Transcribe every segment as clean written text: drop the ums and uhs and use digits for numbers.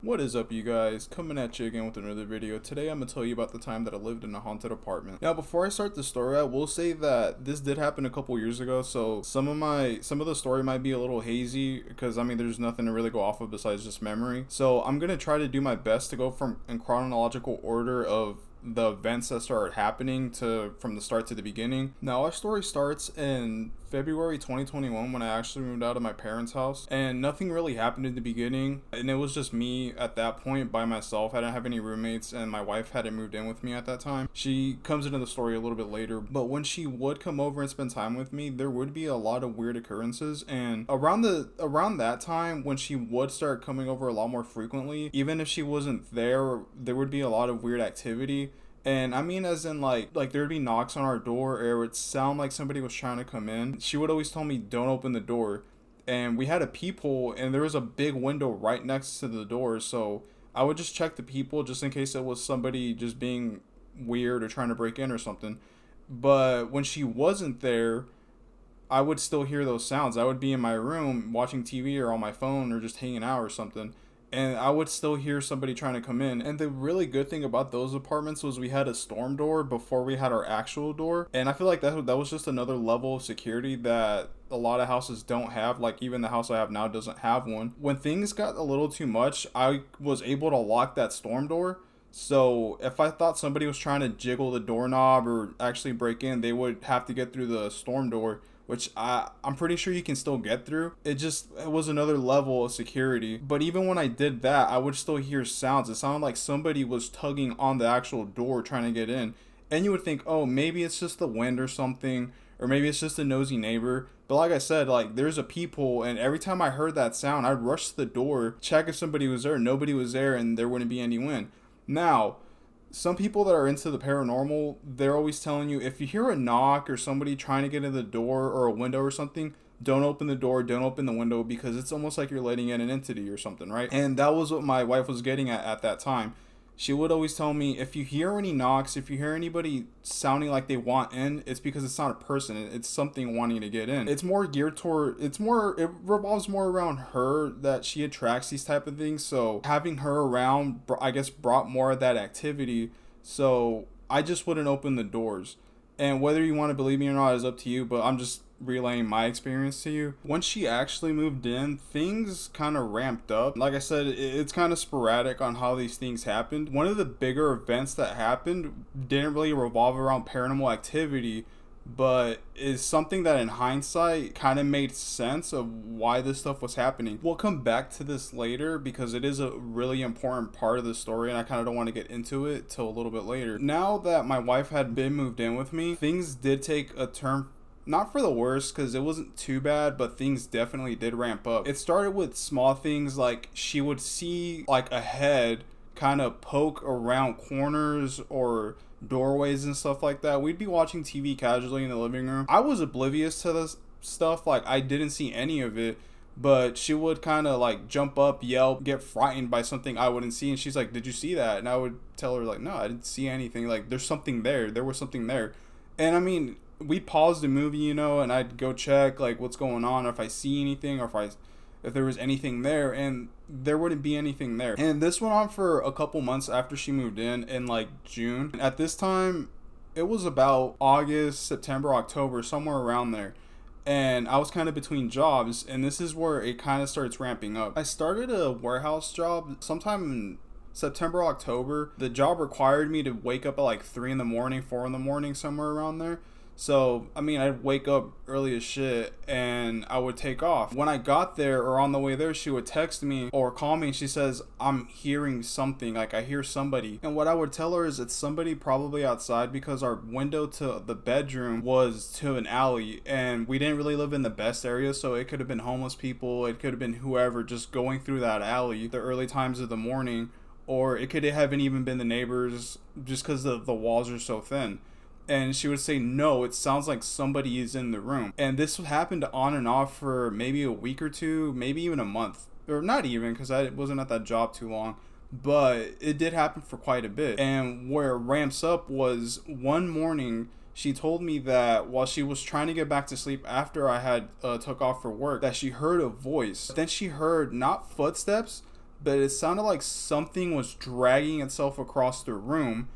What is up, you guys? Coming at you again with another video. Today I'm going to tell you about the time that I lived in a haunted apartment. Now, before I start the story, I will say that this did happen a couple years ago, so some of the story might be a little hazy because there's nothing to really go off of besides just memory. So I'm going to try to do my best to go in chronological order of the events that started happening from the start to the beginning. Now, our story starts in February 2021 when I actually moved out of my parents' house, and nothing really happened in the beginning, and it was just me at that point by myself. I didn't have any roommates, and my wife hadn't moved in with me at that time. She comes into the story a little bit later, but when she would come over and spend time with me, there would be a lot of weird occurrences. And around that time, when she would start coming over a lot more frequently, even if she wasn't there would be a lot of weird activity. And as in like there'd be knocks on our door, or it would sound like somebody was trying to come in. She would always tell me, don't open the door. And we had a peephole, and there was a big window right next to the door, so I would just check the peephole just in case it was somebody just being weird or trying to break in or something. But when she wasn't there, I would still hear those sounds. I would be in my room watching TV or on my phone or just hanging out or something, and I would still hear somebody trying to come in. And the really good thing about those apartments was we had a storm door before we had our actual door. And I feel like that was just another level of security that a lot of houses don't have. Like, even the house I have now doesn't have one. When things got a little too much, I was able to lock that storm door. So if I thought somebody was trying to jiggle the doorknob or actually break in, they would have to get through the storm door, which I'm pretty sure you can still get through. It was another level of security. But even when I did that, I would still hear sounds. It sounded like somebody was tugging on the actual door trying to get in. And you would think, oh, maybe it's just the wind or something, or maybe it's just a nosy neighbor. But like I said, there's a peephole, and every time I heard that sound, I'd rush to the door, check if somebody was there. Nobody was there, and there wouldn't be any wind. Now, some people that are into the paranormal, they're always telling you, if you hear a knock or somebody trying to get in the door or a window or something, don't open the door, don't open the window, because it's almost like you're letting in an entity or something, right? And that was what my wife was getting at that time. She would always tell me, if you hear any knocks, if you hear anybody sounding like they want in, it's because it's not a person, it's something wanting to get in. It revolves more around her, that she attracts these type of things. So having her around, I guess, brought more of that activity. So I just wouldn't open the doors. And whether you want to believe me or not is up to you, but I'm just relaying my experience to you. Once she actually moved in, things kind of ramped up. Like I said, it's kind of sporadic on how these things happened. One of the bigger events that happened didn't really revolve around paranormal activity, but is something that in hindsight kind of made sense of why this stuff was happening. We'll come back to this later because it is a really important part of the story, and I kind of don't want to get into it till a little bit later. Now that my wife had been moved in with me, things did take a turn. Not for the worse, because it wasn't too bad, but things definitely did ramp up. It started with small things, like she would see like a head kind of poke around corners or doorways and stuff like that. We'd be watching TV casually in the living room. I was oblivious to this stuff, like I didn't see any of it, but she would kind of like jump up, yell, get frightened by something I wouldn't see, and she's like, did you see that? And I would tell her like, no, I didn't see anything. Like, there's something there. There was something there. And we'd pause the movie, and I'd go check like what's going on, or if I see anything, or if there was anything there, and there wouldn't be anything there. And this went on for a couple months after she moved in like June. At this time, it was about August, September, October, somewhere around there. And I was kind of between jobs, and this is where it kind of starts ramping up. I started a warehouse job sometime in September, October. The job required me to wake up at like 3 in the morning, 4 in the morning, somewhere around there. So, I'd wake up early as shit and I would take off. When I got there or on the way there, she would text me or call me and she says, I'm hearing something, like I hear somebody. And what I would tell her is it's somebody probably outside, because our window to the bedroom was to an alley and we didn't really live in the best area. So it could have been homeless people, it could have been whoever just going through that alley the early times of the morning, or it could haven't even been the neighbors just because the walls are so thin. And she would say, no, it sounds like somebody is in the room. And this happened on and off for maybe a week or two, maybe even a month. Or not even, because I wasn't at that job too long. But it did happen for quite a bit. And where it ramps up was one morning, she told me that while she was trying to get back to sleep after I had took off for work, that she heard a voice. Then she heard not footsteps, but it sounded like something was dragging itself across the room,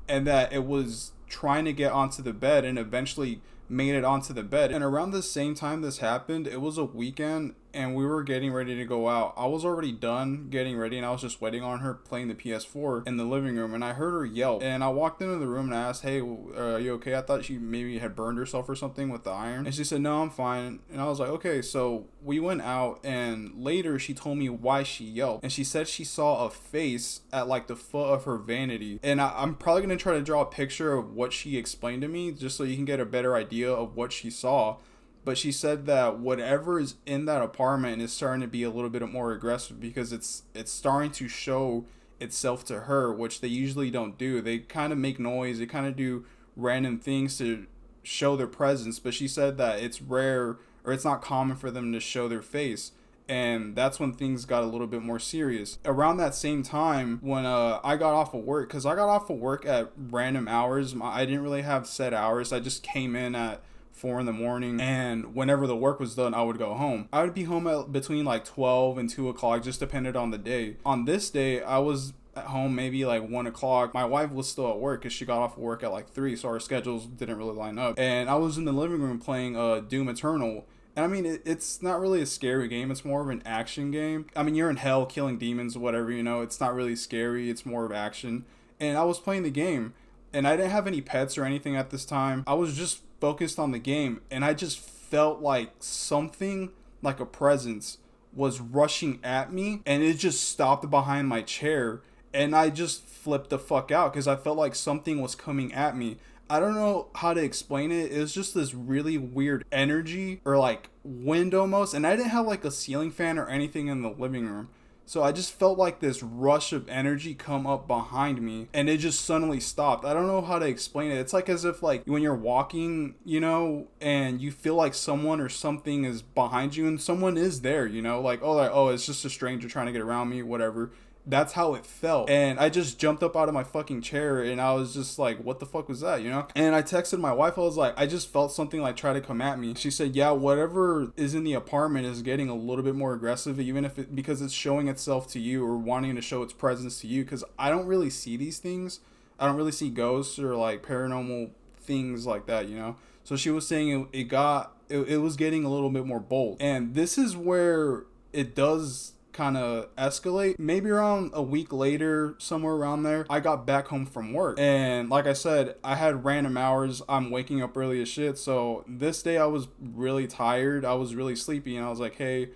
and that it was trying to get onto the bed and eventually made it onto the bed. And around the same time this happened, it was a weekend and we were getting ready to go out. I was already done getting ready and I was just waiting on her playing the PS4 in the living room, and I heard her yelp, and I walked into the room and I asked, hey, are you okay? I thought she maybe had burned herself or something with the iron, and she said, no, I'm fine. And I was like, okay. So we went out, and later she told me why she yelped, and she said she saw a face at like the foot of her vanity. And I'm probably going to try to draw a picture of what she explained to me just so you can get a better idea of what she saw. But she said that whatever is in that apartment is starting to be a little bit more aggressive, because it's starting to show itself to her, which they usually don't do. They kind of make noise, they kind of do random things to show their presence, but she said that it's rare, or it's not common for them to show their face. And that's when things got a little bit more serious. Around that same time, when I got off of work, because I got off of work at random hours. I didn't really have set hours. I just came in at 4 in the morning, and whenever the work was done, I would go home. I would be home at between like 12 and 2 o'clock, just depended on the day. On this day, I was at home maybe like 1 o'clock. My wife was still at work because she got off of work at like 3, so our schedules didn't really line up. And I was in the living room playing Doom Eternal. And I mean, it's not really a scary game. It's more of an action game. I mean, you're in hell killing demons or whatever, you know. It's not really scary. It's more of action. And I was playing the game, and I didn't have any pets or anything at this time. I was just focused on the game, and I just felt like something, like a presence, was rushing at me, and it just stopped behind my chair, and I just flipped the fuck out because I felt like something was coming at me. I don't know how to explain it. It was just this really weird energy, or like wind almost, and I didn't have like a ceiling fan or anything in the living room. So I just felt like this rush of energy come up behind me, and it just suddenly stopped. I don't know how to explain it. It's like as if like when you're walking, you know, and you feel like someone or something is behind you, and someone is there, you know, like, oh, it's just a stranger trying to get around me, whatever. That's how it felt. And I just jumped up out of my fucking chair, and I was just like, what the fuck was that, you know? And I texted my wife. I was like, I just felt something like try to come at me. She said, yeah, whatever is in the apartment is getting a little bit more aggressive, even if because it's showing itself to you or wanting to show its presence to you. Because I don't really see these things. I don't really see ghosts or like paranormal things like that, you know? So she was saying it was getting a little bit more bold. And this is where it does kind of escalate. Maybe around a week later, somewhere around there, I got back home from work, and like I said, I had random hours. I'm waking up early as shit, so this day I was really tired, I was really sleepy, and I was like, hey,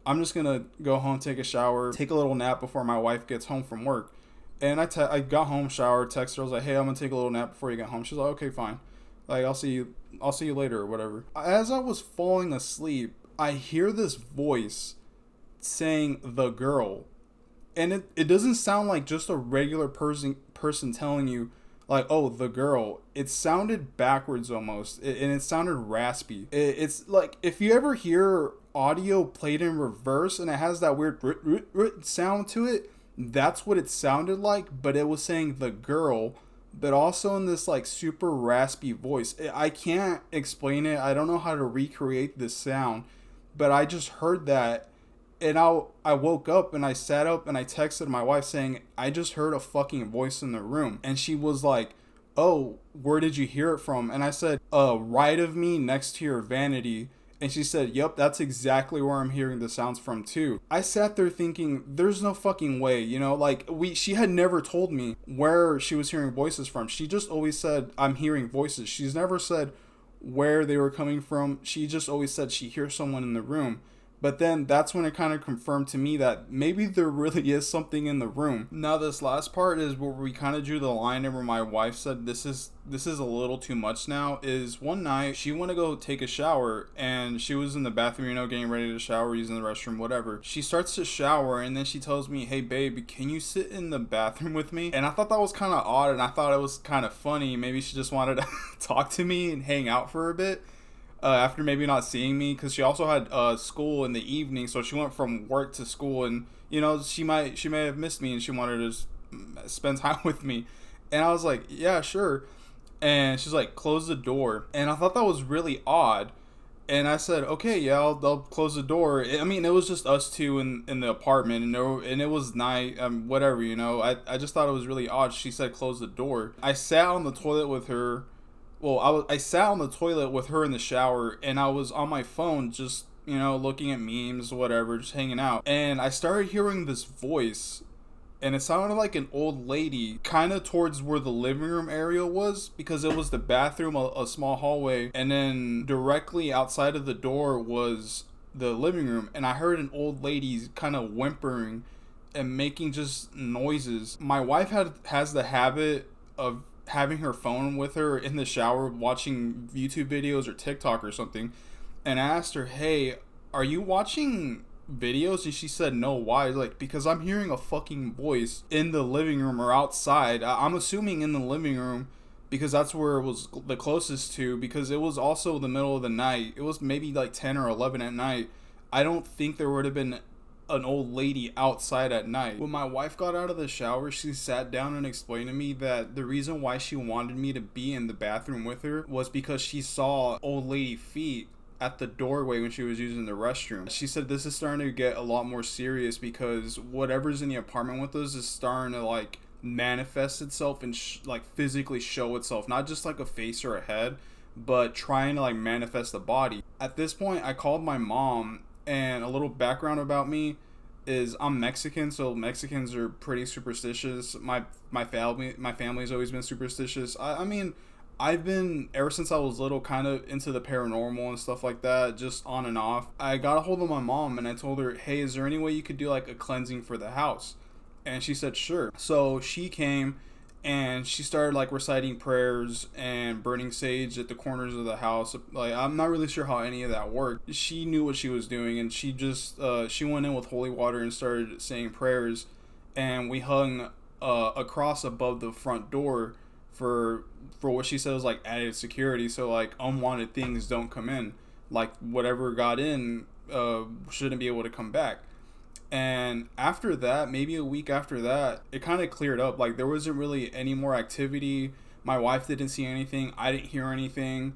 I'm just gonna go home, take a shower, take a little nap before my wife gets home from work. And I got home, showered, texted her, I was like, hey, I'm gonna take a little nap before you get home. She's like, okay, fine, like I'll see you later or whatever. As I was falling asleep, I hear this voice saying the girl, and it doesn't sound like just a regular person telling you like, oh, the girl. It sounded backwards almost, and it sounded raspy. It's like if you ever hear audio played in reverse and it has that weird sound to it, that's what it sounded like. But it was saying the girl, but also in this like super raspy voice. I can't explain it. I don't know how to recreate this sound, but I just heard that. And I woke up and I sat up and I texted my wife saying, I just heard a fucking voice in the room. And she was like, oh, where did you hear it from? And I said, right of me next to your vanity. And she said, yep, that's exactly where I'm hearing the sounds from too. I sat there thinking, there's no fucking way, you know, like she had never told me where she was hearing voices from. She just always said, I'm hearing voices. She's never said where they were coming from. She just always said she hears someone in the room. But then that's when it kind of confirmed to me that maybe there really is something in the room. Now this last part is where we kind of drew the line and where my wife said this is a little too much now. Is one night she went to go take a shower and she was in the bathroom, you know, getting ready to shower, using the restroom, whatever. She starts to shower and then she tells me, hey babe, can you sit in the bathroom with me? And I thought that was kind of odd, and I thought it was kind of funny. Maybe she just wanted to talk to me and hang out for a bit. After maybe not seeing me, because she also had school in the evening, so she went from work to school, and you know, she may have missed me and she wanted to spend time with me. And I was like, yeah, sure. And she's like, close the door. And I thought that was really odd. And I said, okay, yeah, I'll close the door. I mean, it was just us two in the apartment, and it was night, whatever, you know. I just thought it was really odd. She said, close the door. I sat on the toilet with her. Well, I sat on the toilet with her in the shower, and I was on my phone just, you know, looking at memes, whatever, just hanging out. And I started hearing this voice, and it sounded like an old lady, kind of towards where the living room area was, because it was the bathroom, a small hallway, and then directly outside of the door was the living room. And I heard an old lady kind of whimpering and making just noises. My wife has the habit of having her phone with her in the shower watching YouTube videos or TikTok or something, and I asked her, hey, are you watching videos? And she said, no. Why? Like, because I'm hearing a fucking voice in the living room or outside. I'm assuming in the living room, because that's where it was the closest to, because it was also the middle of the night. It was maybe like 10 or 11 at night. I don't think there would have been an old lady outside at night. When my wife got out of the shower, she sat down and explained to me that the reason why she wanted me to be in the bathroom with her was because she saw old lady feet at the doorway when she was using the restroom. She said this is starting to get a lot more serious because whatever's in the apartment with us is starting to like manifest itself and like physically show itself, not just like a face or a head, but trying to like manifest the body. At this point, I called my mom. And a little background about me is I'm Mexican, so Mexicans are pretty superstitious. My family's always been superstitious. I mean, I've been, ever since I was little, kind of into the paranormal and stuff like that, just on and off. I got a hold of my mom and I told her, hey, is there any way you could do like a cleansing for the house? And she said, sure. So she came and she started like reciting prayers and burning sage at the corners of the house. Like, I'm not really sure how any of that worked. She knew what she was doing, and she just she went in with holy water and started saying prayers, and we hung a cross above the front door for what she said was like added security, so like unwanted things don't come in, like whatever got in shouldn't be able to come back. And after that, maybe a week after that, it kind of cleared up. Like, there wasn't really any more activity. My wife didn't see anything. I didn't hear anything,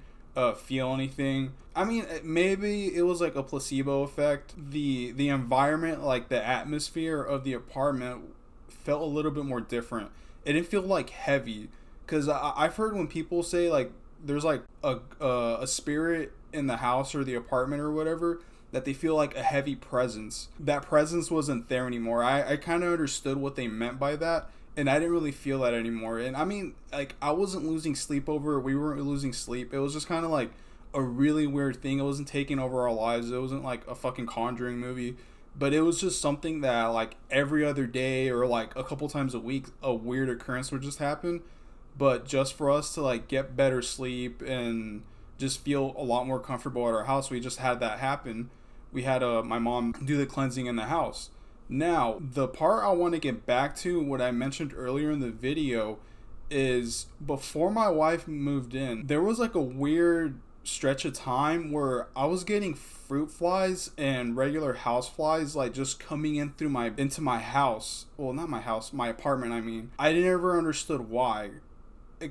feel anything. I mean, maybe it was like a placebo effect. The environment, like the atmosphere of the apartment felt a little bit more different. It didn't feel like heavy. Because I've heard when people say like there's like a spirit in the house or the apartment or whatever, that they feel like a heavy presence. That presence wasn't there anymore. I kind of understood what they meant by that, and I didn't really feel that anymore. And I mean, like, I wasn't losing sleep over it. We weren't losing sleep. It was just kind of like a really weird thing. It wasn't taking over our lives. It wasn't like a fucking Conjuring movie. But it was just something that, like, every other day or, like, a couple times a week, a weird occurrence would just happen. But just for us to, like, get better sleep and just feel a lot more comfortable at our house, we just had that happen. We had my mom do the cleansing in the house. Now, the part I want to get back to, what I mentioned earlier in the video, is before my wife moved in, there was like a weird stretch of time where I was getting fruit flies and regular house flies like just coming in through into my house. Well, not my house, my apartment, I mean. I never understood why.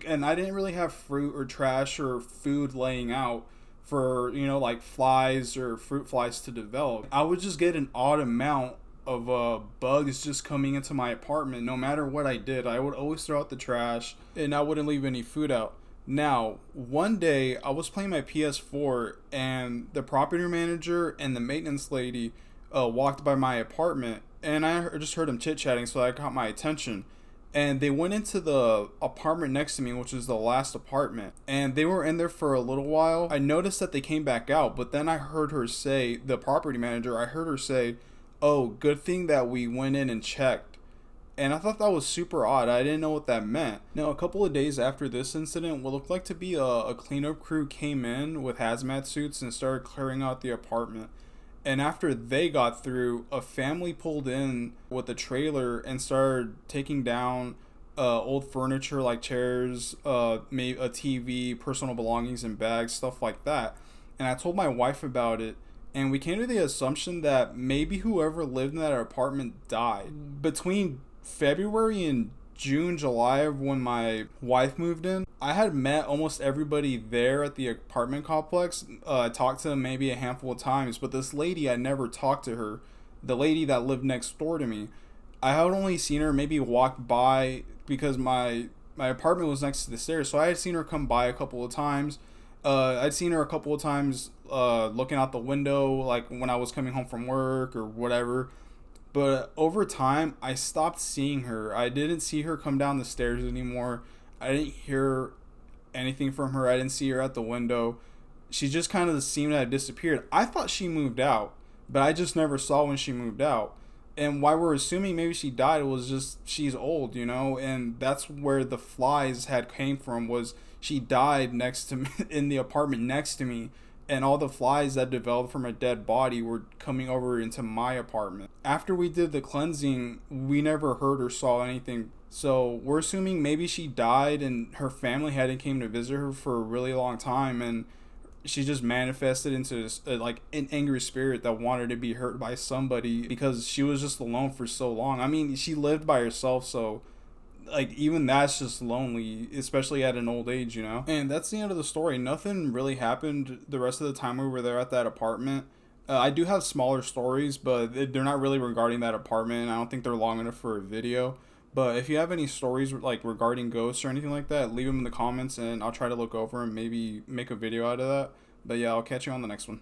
And I didn't really have fruit or trash or food laying out for, you know, like flies or fruit flies to develop. I would just get an odd amount of bugs just coming into my apartment. No matter what I did, I would always throw out the trash and I wouldn't leave any food out. Now, one day I was playing my PS4 and the property manager and the maintenance lady walked by my apartment, and I just heard them chit-chatting, so that caught my attention. And they went into the apartment next to me, which is the last apartment. And they were in there for a little while. I noticed that they came back out, but then I heard her say, the property manager, I heard her say, oh, good thing that we went in and checked. And I thought that was super odd. I didn't know what that meant. Now, a couple of days after this incident, what looked like to be a cleanup crew came in with hazmat suits and started clearing out the apartment. And after they got through, a family pulled in with a trailer and started taking down old furniture like chairs, maybe a TV, personal belongings and bags, stuff like that. And I told my wife about it, and we came to the assumption that maybe whoever lived in that apartment died. Between February and June, July of when my wife moved in, I had met almost everybody there at the apartment complex. I talked to them maybe a handful of times, but this lady, I never talked to her. The lady that lived next door to me, I had only seen her maybe walk by because my apartment was next to the stairs, so I had seen her come by a couple of times. I'd seen her a couple of times looking out the window, like when I was coming home from work or whatever. But over time, I stopped seeing her. I didn't see her come down the stairs anymore. I didn't hear anything from her. I didn't see her at the window. She just kind of seemed to have disappeared. I thought she moved out, but I just never saw when she moved out. And why we're assuming maybe she died was just she's old, you know, and that's where the flies had came from, was she died next to me in the apartment next to me, and all the flies that developed from a dead body were coming over into my apartment. After we did the cleansing, we never heard or saw anything. So we're assuming maybe she died and her family hadn't came to visit her for a really long time, and she just manifested into this, like an angry spirit that wanted to be hurt by somebody because she was just alone for so long. I mean, she lived by herself, so like even that's just lonely, especially at an old age, you know. And that's the end of the story. Nothing really happened the rest of the time we were there at that apartment. I do have smaller stories, but they're not really regarding that apartment. I don't think they're long enough for a video. But if you have any stories like regarding ghosts or anything like that, leave them in the comments and I'll try to look over and maybe make a video out of that. But yeah, I'll catch you on the next one.